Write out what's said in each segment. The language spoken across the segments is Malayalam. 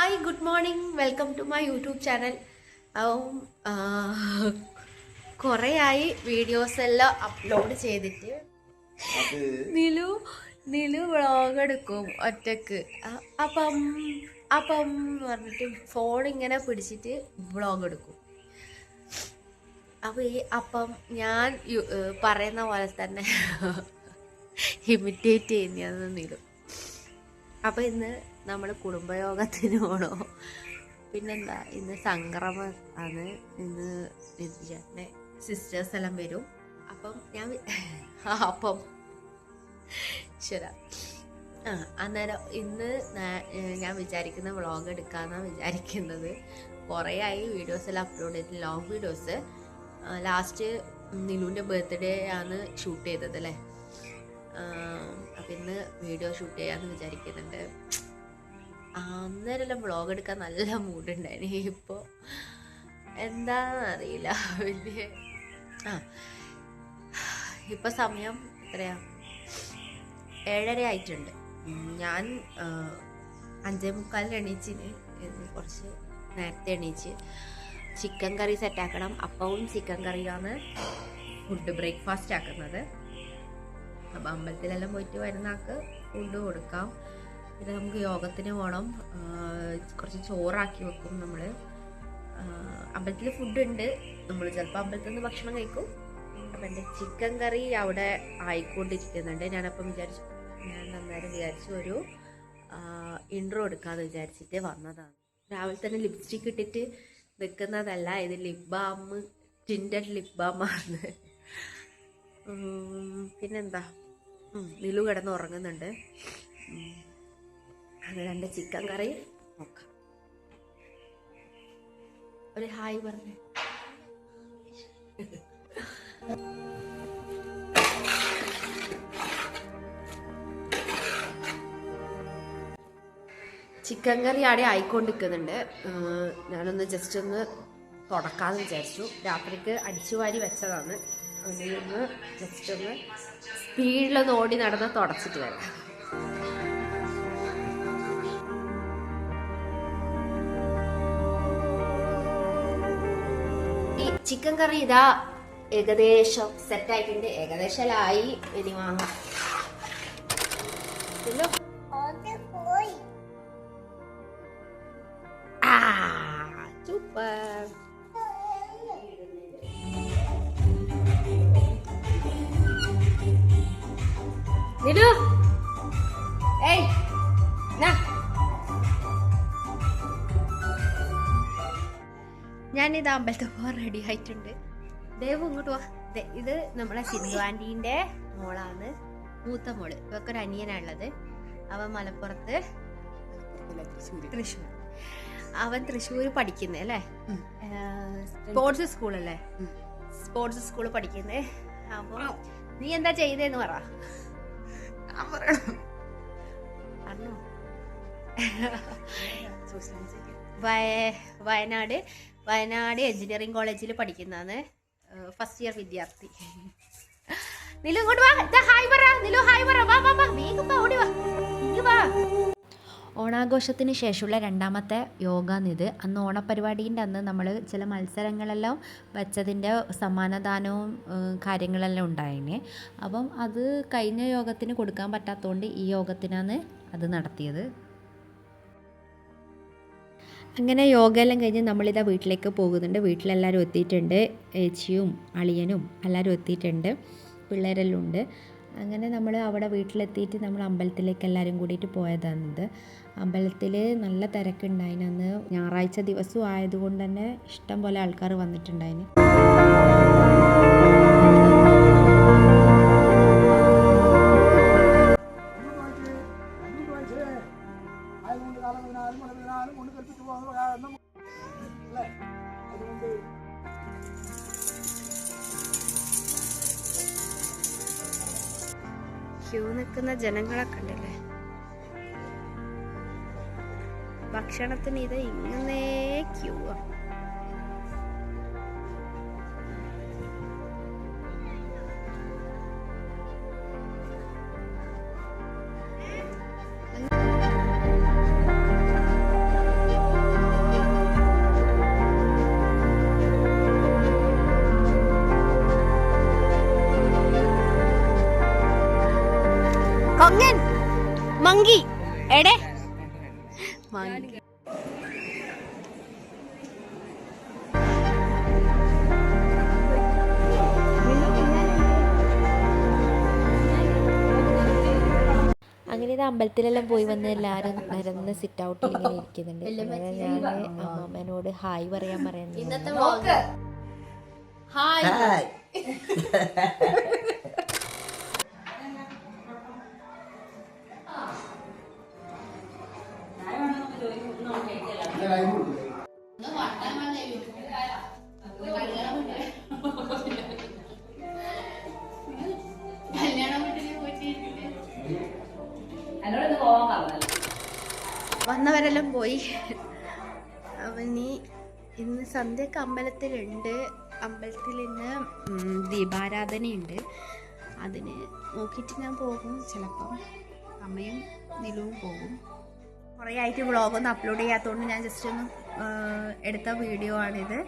Hi good morning welcome to my YouTube channel. കുറേ ആയി വീഡിയോസ് എല്ലാം അപ്ലോഡ് ചെയ്തിട്ട്. നിലു നിലു വ്ളോഗ് എടുക്കും ഒറ്റക്ക്. അപ്പം അപ്പം പറഞ്ഞിട്ട് ഫോൺ ഇങ്ങനെ പിടിച്ചിട്ട് വ്ളോഗ് എടുക്കും. അപ്പോൾ ഈ അപ്പം ഞാൻ പറയുന്ന പോലെ തന്നെ ഇമിറ്റേറ്റ് ചെയ്യുന്നതെന്ന് നിലു. അപ്പോൾ ഇന്ന് നമ്മൾ കുടുംബയോഗത്തിന് പോകണോ? പിന്നെന്താ, ഇന്ന് സംക്രമം ആണ്. ഇന്ന് ചേട്ടൻ്റെ സിസ്റ്റേഴ്സ് എല്ലാം വരും. അപ്പം ഞാൻ അപ്പം ശരി അന്നേരം ഇന്ന് ഞാൻ വിചാരിക്കുന്ന വ്ളോഗ് എടുക്കാമെന്നാണ് വിചാരിക്കുന്നത്. കുറേ ആയി വീഡിയോസ് എല്ലാം അപ്ലോഡ് ചെയ്തിട്ട്, ലോങ് വീഡിയോസ്. ലാസ്റ്റ് നിലുവിൻ്റെ ബർത്ത്ഡേ ആണ് ഷൂട്ട് ചെയ്തത് അല്ലേ. അപ്പം ഇന്ന് വീഡിയോ ഷൂട്ട് ചെയ്യാമെന്ന് വിചാരിക്കുന്നുണ്ട്. അന്നേരമെല്ലാം വ്ളോഗ് എടുക്കാൻ നല്ല മൂഡുണ്ടായിന്. ഇപ്പോൾ എന്താണെന്നറിയില്ല. വലിയ ഇപ്പം സമയം എത്രയാ, 7:30 ആയിട്ടുണ്ട്. ഞാൻ 5:45 എണീച്ചിന്. കുറച്ച് നേരത്തെ എണീച്ച് ചിക്കൻ കറി സെറ്റാക്കണം. അപ്പവും ചിക്കൻ കറിയാണ് ഫുഡ് ബ്രേക്ക്ഫാസ്റ്റ് ആക്കുന്നത്. അപ്പം അമ്പലത്തിലെല്ലാം പോയിട്ട് വരുന്ന ആൾക്ക് ഫുഡ് കൊടുക്കാം. പിന്നെ നമുക്ക് യോഗത്തിന് പോകണം. കുറച്ച് ചോറാക്കി വെക്കും നമ്മൾ. അമ്പലത്തിൽ ഫുഡ് ഉണ്ട്, നമ്മൾ ചിലപ്പോൾ അമ്പലത്തിൽ നിന്ന് ഭക്ഷണം കഴിക്കും. അപ്പം എൻ്റെ ചിക്കൻ കറി അവിടെ ആയിക്കൊണ്ടിരിക്കുന്നുണ്ട്. ഞാനപ്പം ഞാൻ അന്നേരം വിചാരിച്ചു ഒരു ഇൻട്രോ എടുക്കാമെന്ന് വിചാരിച്ചിട്ട് വന്നതാണ്. രാവിലെ തന്നെ ലിപ്സ്റ്റിക് ഇട്ടിട്ട് നിൽക്കുന്നതല്ല, ഇത് ലിപ് ബാം, ടിൻറ്റഡ് ലിപ് ബാമാണ്. പിന്നെന്താ, നിലു കിടന്ന് ഉറങ്ങുന്നുണ്ട്. അത് രണ്ട് ചിക്കൻ കറി നോക്കാം. ഒരു ഹായ് പറഞ്ഞു. ചിക്കൻ കറി ആടെ ആയിക്കൊണ്ടിരിക്കുന്നുണ്ട്. ഞാനൊന്ന് ജസ്റ്റ് ഒന്ന് തുടക്കാമെന്ന് വിചാരിച്ചു. രാത്രിക്ക് അടിച്ചു വാരി വെച്ചതാണ്. അതിലൊന്ന് ജസ്റ്റ് ഒന്ന് സ്പീഡിലൊന്ന് ഓടി നടന്ന് തുടച്ചിട്ട് വരാം. ഈ ചിക്കൻ കറി ഇതാ ഏകദേശം സെറ്റായിട്ടുണ്ട്. ഏകദേശമായി. ഇനി വാങ്ങാം. സൂപ്പർ. നിലു, ഏയ് ഞാനിത് അമ്പലത്തിൽ പോകാൻ റെഡി ആയിട്ടുണ്ട്. ദേവ് ഇങ്ങോട്ട് വാ. ഇത് നമ്മളെ സിന്ധു ആൻറ്റീൻ്റെ മോളാണ്, മൂത്ത മോള്. ഇവക്കൊരു അനിയനാണുള്ളത്. അവൻ മലപ്പുറത്ത്, തൃശ്ശൂർ. അവൻ തൃശ്ശൂർ പഠിക്കുന്നേ അല്ലേ, സ്പോർട്സ് സ്കൂളല്ലേ, സ്പോർട്സ് സ്കൂള് പഠിക്കുന്നേ. അപ്പോൾ നീ എന്താ ചെയ്തേന്ന് പറ. അറിഞ്ഞോ? വയനാട് എഞ്ചിനീയറിംഗ് കോളേജിൽ പഠിക്കുന്നതാണ്. ഫസ്റ്റ് ഇയർ വിദ്യാർത്ഥി. നിലു ഇങ്ങോട്ട് വാ. ഹായ് പറ നിലു, ഹായ് പറ. വാ വാ വാ, വേഗം വാ, ഓടി വാ, ഇങ്ങ് വാ. ഓണാഘോഷത്തിന് ശേഷമുള്ള രണ്ടാമത്തെ യോഗാന്നിത്. അന്ന് ഓണപരിപാടീൻ്റെ അന്ന് നമ്മൾ ചില മത്സരങ്ങളെല്ലാം വെച്ചതിൻ്റെ സമ്മാനദാനവും കാര്യങ്ങളെല്ലാം ഉണ്ടായിന്. അപ്പം അത് കഴിഞ്ഞ യോഗത്തിന് കൊടുക്കാൻ പറ്റാത്തതുകൊണ്ട് ഈ യോഗത്തിനാണ് അത് നടത്തിയത്. അങ്ങനെ യോഗയെല്ലാം കഴിഞ്ഞ് നമ്മളിതാ വീട്ടിലേക്ക് പോകുന്നുണ്ട്. വീട്ടിലെല്ലാവരും എത്തിയിട്ടുണ്ട്. ഏച്ചിയും അളിയനും എല്ലാവരും എത്തിയിട്ടുണ്ട്. പിള്ളേരെല്ലാം ഉണ്ട്. അങ്ങനെ നമ്മൾ അവിടെ വീട്ടിലെത്തിയിട്ട് നമ്മൾ അമ്പലത്തിലേക്ക് എല്ലാവരും കൂടിയിട്ട് പോയതാണിത്. അമ്പലത്തിൽ നല്ല തിരക്കുണ്ടായിന്. അന്ന് ഞായറാഴ്ച ദിവസവും ആയതുകൊണ്ട് തന്നെ ഇഷ്ടം പോലെ ആൾക്കാർ വന്നിട്ടുണ്ടായിന്. ക്യൂ നിൽക്കുന്ന ജനങ്ങളൊക്കെ ഉണ്ടല്ലേ. ഭക്ഷണത്തിന് ഇത് ഇങ്ങനെ ക്യൂ. വാങ്ങി. അങ്ങനെ ഇത് അമ്പലത്തിലെല്ലാം പോയി വന്ന് എല്ലാവരും നിരന്ന് സിറ്റ് ഔട്ടിൽ ഇങ്ങനെ ഇരിക്കുന്നുണ്ട്. അങ്ങനെ ഞാൻ അമ്മാമ്മേനോട് ഹായ് പറയുന്നു. ഇന്നത്തെ ഹായ് വന്നവരെല്ലാം പോയി. അവന് ഇന്ന് സന്ധ്യക്ക് അമ്പലത്തിലുണ്ട്. അമ്പലത്തിൽ ഇന്ന് ദീപാരാധനയുണ്ട്. അതിന് നോക്കിയിട്ട് ഞാൻ പോകും. ചിലപ്പം അമ്മയും നിലുവും പോകും. കുറേ ആയിട്ട് വ്ളോഗൊന്നും അപ്ലോഡ് ചെയ്യാത്തതുകൊണ്ട് ഞാൻ ജസ്റ്റ് ഒന്ന് എടുത്ത വീഡിയോ ആണിത്.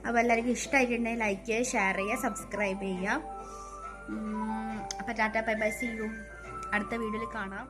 അപ്പോൾ എല്ലാവർക്കും ഇഷ്ടമായിട്ടുണ്ടെങ്കിൽ ലൈക്ക് ചെയ്യുക, ഷെയർ ചെയ്യുക, സബ്സ്ക്രൈബ് ചെയ്യുക. അപ്പോൾ tata bye bye, see you. അടുത്ത വീഡിയോയിൽ കാണാം.